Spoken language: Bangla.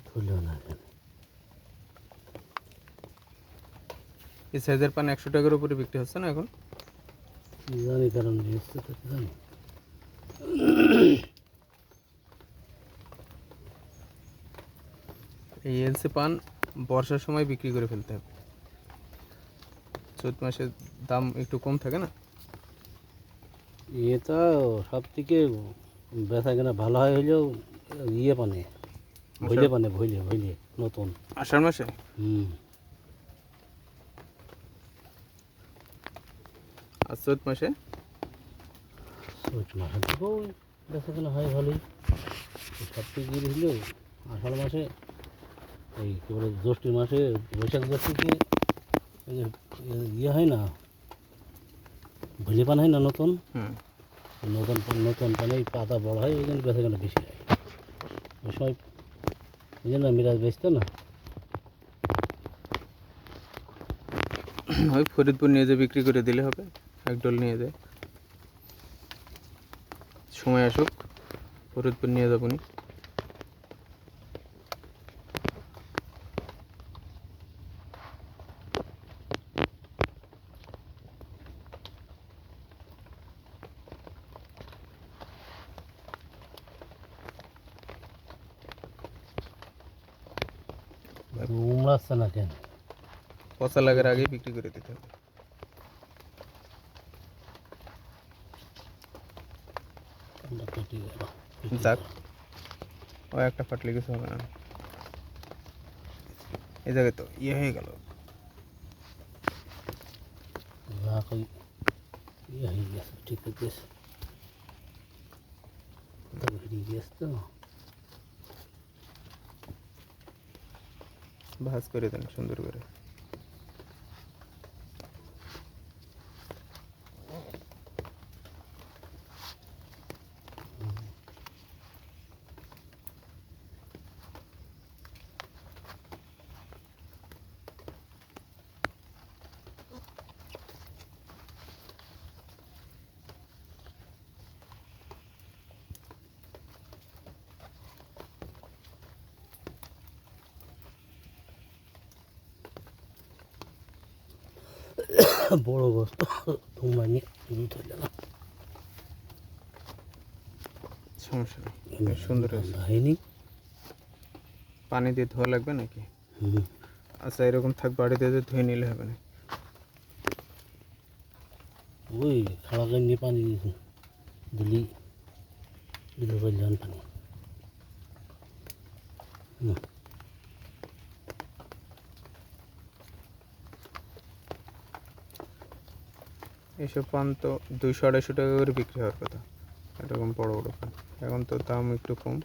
ধরল না কেন? এই সাইজের পান 100 টাকার উপরে বিক্রি হচ্ছে না এখন? কি জানি, কারণ নিচ্ছে তো কি জানি। এই এলসি পান বর্ষার সময় বিক্রি করে ফেলতে হবে। চৈত মাসে দাম একটু কম থাকে না? এটা সব থেকে বেচা কেনা ভালো হয় হলেও ইয়ে পানে, ভইলে পানে, ভইলে নতুন। আষাঢ় মাসে? আর চৈত মাসে? চৈত মাসের থেকেও বেচা কেনা হয় ভালোই। সব থেকে ইয়ে হলেও আষাঢ় মাসে, এই কী বলে জ্যৈষ্ঠী মাসে, বৈশাখ জ্যৈষ্ঠ থেকে এই যে ইয়ে হয় না, ভইলে পান হয় না নতুন, নতুন পানে এই পাতা বড় হয়, ওই জন্য বেচা কেনা বেশি হয় ওই সময়। ওই জন্য মিরাজ বেচতো না। ওই ফরিদপুর নিয়ে যেয়ে বিক্রি করে দিলে হবে, একডল নিয়ে যায়। সময় আসুক, ফরিদপুর নিয়ে যাবো নি। উমড়াচ্ছে না কেন? পচা লাগার আগেই বিক্রি করে দিতে হবে। কেটে গেল। যাক, ও একটা ফাটলে কিছু হবে না। এই জায়গায় তো ইয়ে হয়ে গেল। যাক, ওই ইয়ে হয়ে গেছে, ঠিক হয়ে গেছে, বেরিয়ে গেছে তো। ভাঁজ করে দেন সুন্দর করে। বড় বস্তু তোমরা নিয়ে ধরলে না, সমস্যা নেই, সুন্দর হয়েছে। হয়নি। পানি দিয়ে ধোয়া লাগবে নাকি? আচ্ছা, এরকম থাক, বাড়িতে যে ধুয়ে নিলে হবে না। ওই খাড়া করে নিয়ে পানি দিলি দিতে পারলেন পানি। এইসব পান তো 200-250 টাকা করে বিক্রি হওয়ার কথা, এরকম বড় বড় পান। এখন তো দাম একটু কম।